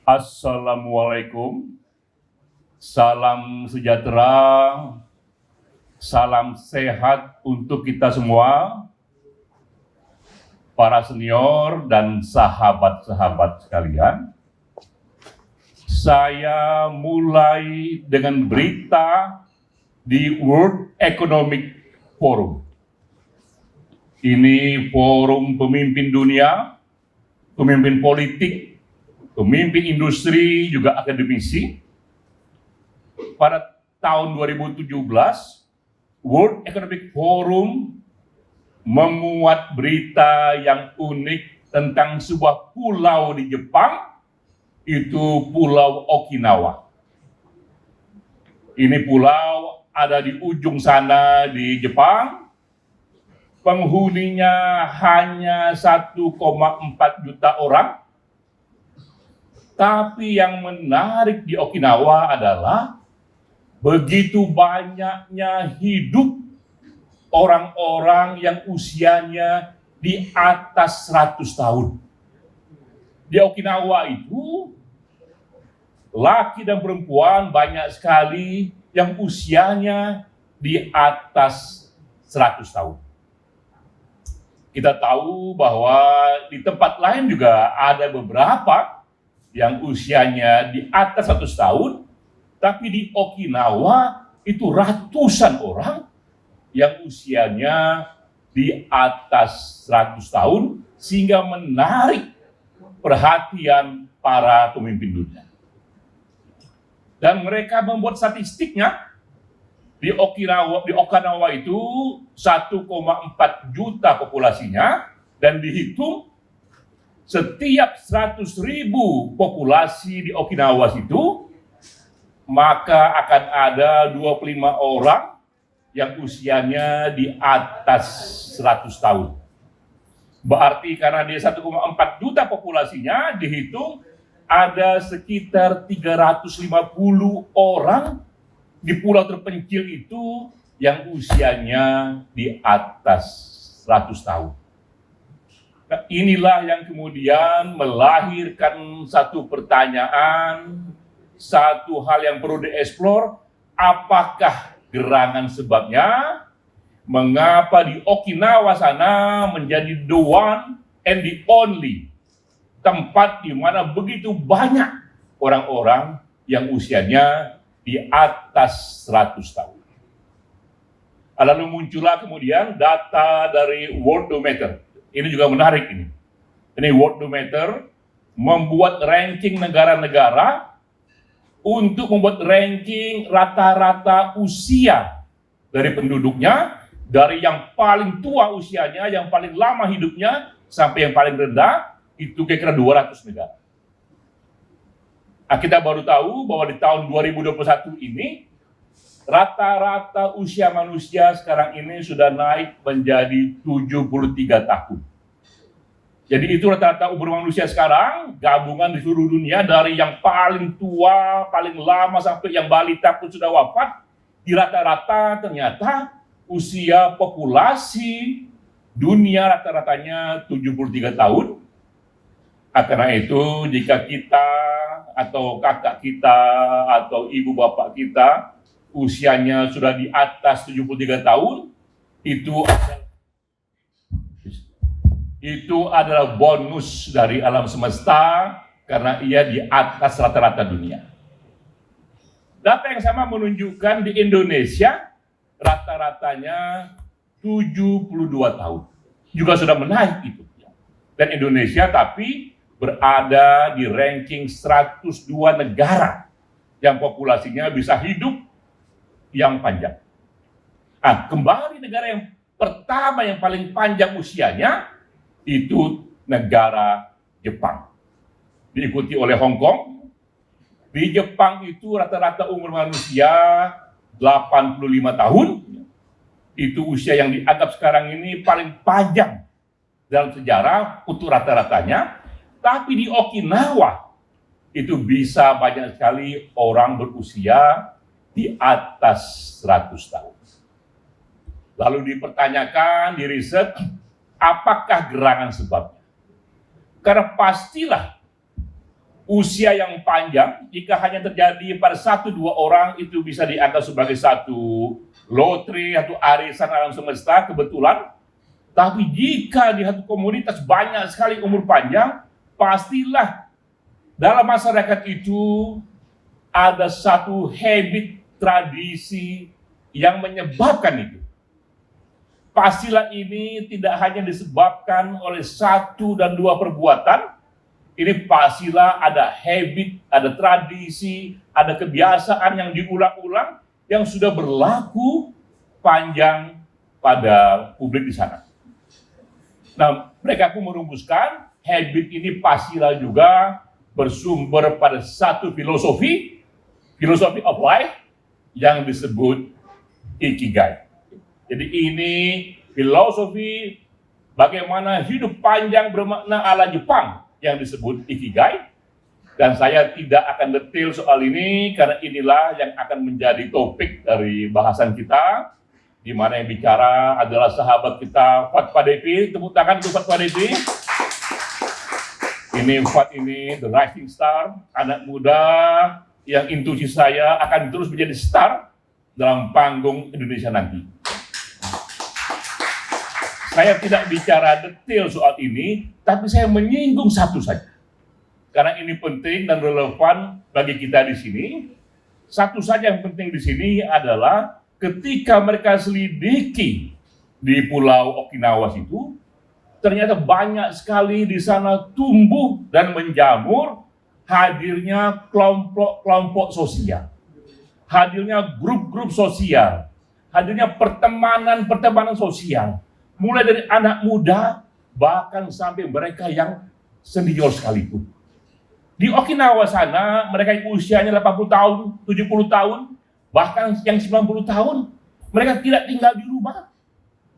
Assalamualaikum, salam sejahtera, salam sehat untuk kita semua, para senior dan sahabat-sahabat sekalian. Saya mulai dengan berita di World Economic Forum. Ini forum pemimpin dunia, pemimpin politik, pemimpin industri, juga akademisi. Pada tahun 2017, World Economic Forum memuat berita yang unik tentang sebuah pulau di Jepang, itu Pulau Okinawa. Ini pulau ada di ujung sana di Jepang. Penghuninya hanya 1,4 juta orang. Tapi yang menarik di Okinawa adalah begitu banyaknya hidup orang-orang yang usianya di atas 100 tahun. Di Okinawa itu, laki dan perempuan banyak sekali yang usianya di atas 100 tahun. Kita tahu bahwa di tempat lain juga ada beberapa yang usianya di atas 100 tahun, tapi di Okinawa itu ratusan orang yang usianya di atas 100 tahun, sehingga menarik perhatian para pemimpin dunia. Dan mereka membuat statistiknya, di Okinawa itu 1,4 juta populasinya, dan dihitung setiap 100.000 populasi di Okinawa situ, maka akan ada 25 orang yang usianya di atas 100 tahun. Berarti karena dia 1,4 juta populasinya, dihitung ada sekitar 350 orang di pulau terpencil itu yang usianya di atas 100 tahun. Nah, inilah yang kemudian melahirkan satu pertanyaan, satu hal yang perlu dieksplor. Apakah gerangan sebabnya? Mengapa di Okinawa sana menjadi the one and the only tempat di mana begitu banyak orang-orang yang usianya di atas 100 tahun. Lalu muncullah kemudian data dari Worldometer. Ini juga menarik ini. Ini Worldometer membuat ranking negara-negara untuk membuat ranking rata-rata usia dari penduduknya, dari yang paling tua usianya, yang paling lama hidupnya, sampai yang paling rendah, itu kira-kira 200 negara. Nah, kita baru tahu bahwa di tahun 2021 ini, rata-rata usia manusia sekarang ini sudah naik menjadi 73 tahun. Jadi itu rata-rata umur manusia sekarang, gabungan di seluruh dunia, dari yang paling tua, paling lama, sampai yang balita pun sudah wafat. Di rata-rata ternyata usia populasi dunia rata-ratanya 73 tahun. Karena itu jika kita atau kakak kita atau ibu bapak kita usianya sudah di atas 73 tahun, itu adalah bonus dari alam semesta karena ia di atas rata-rata dunia. Data yang sama menunjukkan di Indonesia rata-ratanya 72 tahun. Juga sudah menaik itu. Dan Indonesia tapi berada di ranking 102 negara yang populasinya bisa hidup yang panjang. Nah, kembali negara yang pertama yang paling panjang usianya itu negara Jepang. Diikuti oleh Hong Kong. Di Jepang itu rata-rata umur manusia 85 tahun. Itu usia yang dianggap sekarang ini paling panjang dalam sejarah untuk rata-ratanya. Tapi di Okinawa itu bisa banyak sekali orang berusia di atas 100 tahun. Lalu dipertanyakan, di riset, apakah gerangan sebabnya? Karena pastilah usia yang panjang, jika hanya terjadi pada 1-2 orang, itu bisa dianggap sebagai satu lotre atau arisan alam semesta, kebetulan. Tapi jika di satu komunitas banyak sekali umur panjang, pastilah dalam masyarakat itu ada satu habit, tradisi yang menyebabkan itu. Pastilah ini tidak hanya disebabkan oleh 1 dan 2 perbuatan. Ini pastilah ada habit, ada tradisi, ada kebiasaan yang diulang-ulang yang sudah berlaku panjang pada publik di sana. Nah, mereka pun merumuskan habit ini pastilah juga bersumber pada satu filosofi of life yang disebut Ikigai. Jadi ini filosofi bagaimana hidup panjang bermakna ala Jepang yang disebut Ikigai, dan saya tidak akan detail soal ini karena inilah yang akan menjadi topik dari bahasan kita, di mana yang bicara adalah sahabat kita Fuad Padepi. Tepuk tangan untuk Fuad Padepi. Ini Fuad ini the rising star, anak muda yang intuisi saya akan terus menjadi star dalam panggung Indonesia nanti. Saya tidak bicara detail soal ini, tapi saya menyinggung satu saja. Karena ini penting dan relevan bagi kita di sini. Satu saja yang penting di sini adalah ketika mereka selidiki di Pulau Okinawa itu, ternyata banyak sekali di sana tumbuh dan menjamur hadirnya kelompok-kelompok sosial, hadirnya grup-grup sosial, hadirnya pertemanan sosial. Mulai dari anak muda, bahkan sampai mereka yang senior sekalipun. Di Okinawa sana, mereka yang usianya 80 tahun, 70 tahun, bahkan yang 90 tahun, mereka tidak tinggal di rumah.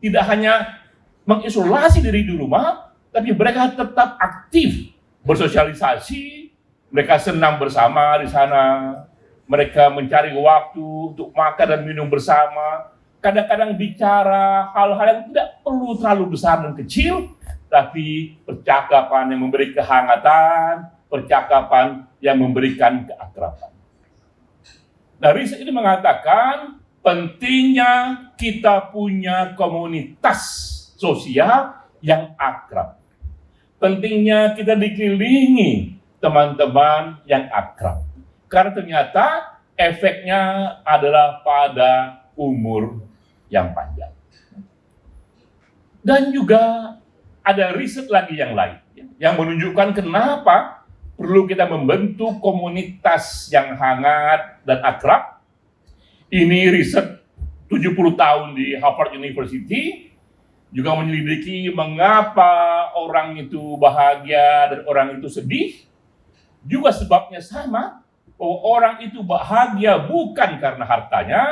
Tidak hanya mengisolasi diri di rumah, tapi mereka tetap aktif bersosialisasi, mereka senang bersama di sana, mereka mencari waktu untuk makan dan minum bersama, kadang-kadang bicara hal-hal yang tidak perlu terlalu besar dan kecil, tapi percakapan yang memberi kehangatan, percakapan yang memberikan keakraban. Nah, riset ini mengatakan pentingnya kita punya komunitas sosial yang akrab. Pentingnya kita dikelilingi teman-teman yang akrab. Karena ternyata efeknya adalah pada umur yang panjang. Dan juga ada riset lagi yang lain yang menunjukkan kenapa perlu kita membentuk komunitas yang hangat dan akrab. Ini riset 70 tahun di Harvard University juga menyelidiki mengapa orang itu bahagia dan orang itu sedih. Juga sebabnya sama, bahwa orang itu bahagia bukan karena hartanya,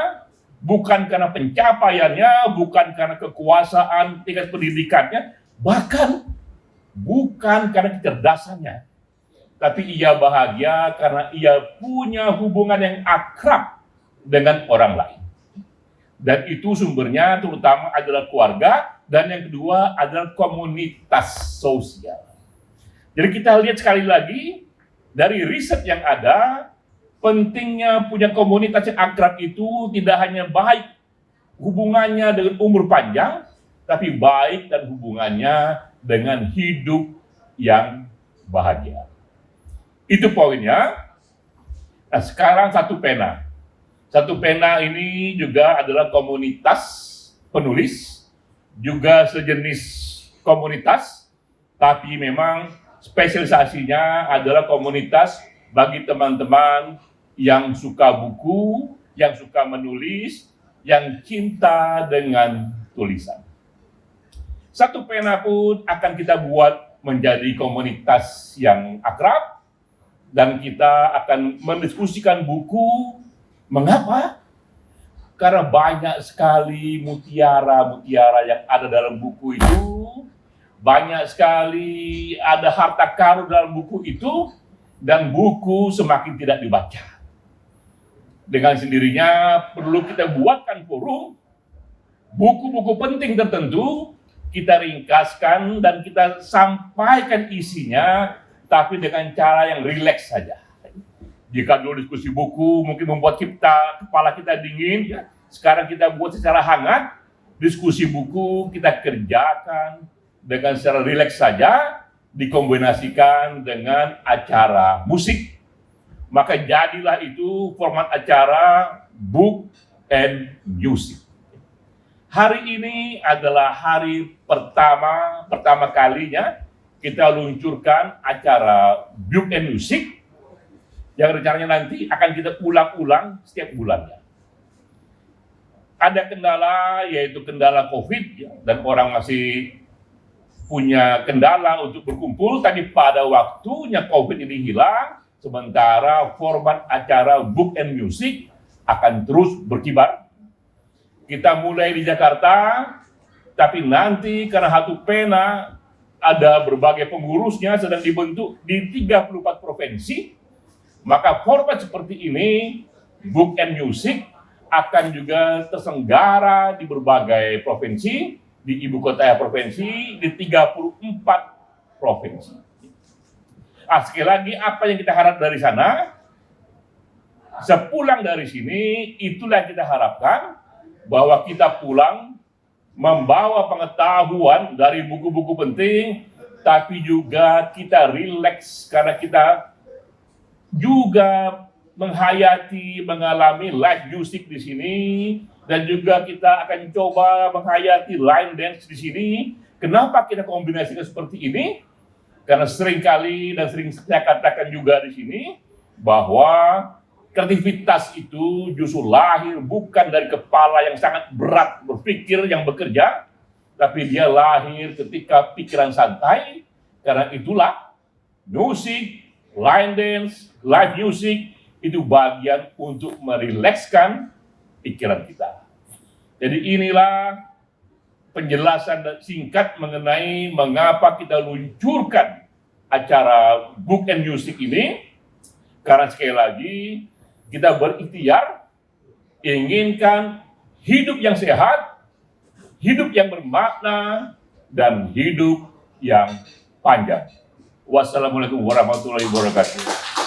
bukan karena pencapaiannya, bukan karena kekuasaan, tingkat pendidikannya, bahkan bukan karena kecerdasannya. Tapi ia bahagia karena ia punya hubungan yang akrab dengan orang lain. Dan itu sumbernya terutama adalah keluarga, dan yang kedua adalah komunitas sosial. Jadi kita lihat sekali lagi, dari riset yang ada, pentingnya punya komunitas yang akrab itu tidak hanya baik hubungannya dengan umur panjang, tapi baik dan hubungannya dengan hidup yang bahagia. Itu poinnya. Nah, sekarang satu pena. Satu pena ini juga adalah komunitas penulis, juga sejenis komunitas, tapi memang spesialisasinya adalah komunitas bagi teman-teman yang suka buku, yang suka menulis, yang cinta dengan tulisan. Satu pena pun akan kita buat menjadi komunitas yang akrab, dan kita akan mendiskusikan buku. Mengapa? Karena banyak sekali mutiara-mutiara yang ada dalam buku itu, banyak sekali ada harta karun dalam buku itu, dan buku semakin tidak dibaca. Dengan sendirinya perlu kita buatkan forum, buku-buku penting tertentu, kita ringkaskan dan kita sampaikan isinya tapi dengan cara yang rileks saja. Jika dulu diskusi buku mungkin membuat kepala kita dingin, ya, sekarang kita buat secara hangat. Diskusi buku kita kerjakan dengan secara rileks saja, dikombinasikan dengan acara musik. Maka jadilah itu format acara Book and Music. Hari ini adalah hari pertama kalinya kita luncurkan acara Book and Music yang rencananya nanti akan kita ulang-ulang setiap bulannya. Ada kendala, yaitu kendala COVID, ya, dan orang masih punya kendala untuk berkumpul, tapi pada waktunya COVID ini hilang, sementara format acara Book and Music akan terus berkibar. Kita mulai di Jakarta, tapi nanti karena Hatu Pena ada berbagai pengurusnya sedang dibentuk di 34 provinsi, maka format seperti ini, Book and Music, akan juga terselenggara di berbagai provinsi, di ibu kota provinsi, di 34 provinsi. Sekali lagi, apa yang kita harap dari sana, sepulang dari sini, itulah yang kita harapkan, bahwa kita pulang membawa pengetahuan dari buku-buku penting, tapi juga kita rileks karena kita juga menghayati, mengalami live music di sini, dan juga kita akan coba menghayati line dance di sini. Kenapa kita kombinasikan seperti ini? Karena seringkali dan sering saya katakan juga di sini bahwa kreativitas itu justru lahir bukan dari kepala yang sangat berat berpikir yang bekerja, tapi dia lahir ketika pikiran santai. Karena itulah musik, line dance, live music itu bagian untuk merilekskan pikiran kita. Jadi inilah penjelasan singkat mengenai mengapa kita luncurkan acara Book and Music ini. Karena sekali lagi kita berikhtiar inginkan hidup yang sehat, hidup yang bermakna, dan hidup yang panjang. Wassalamualaikum warahmatullahi wabarakatuh.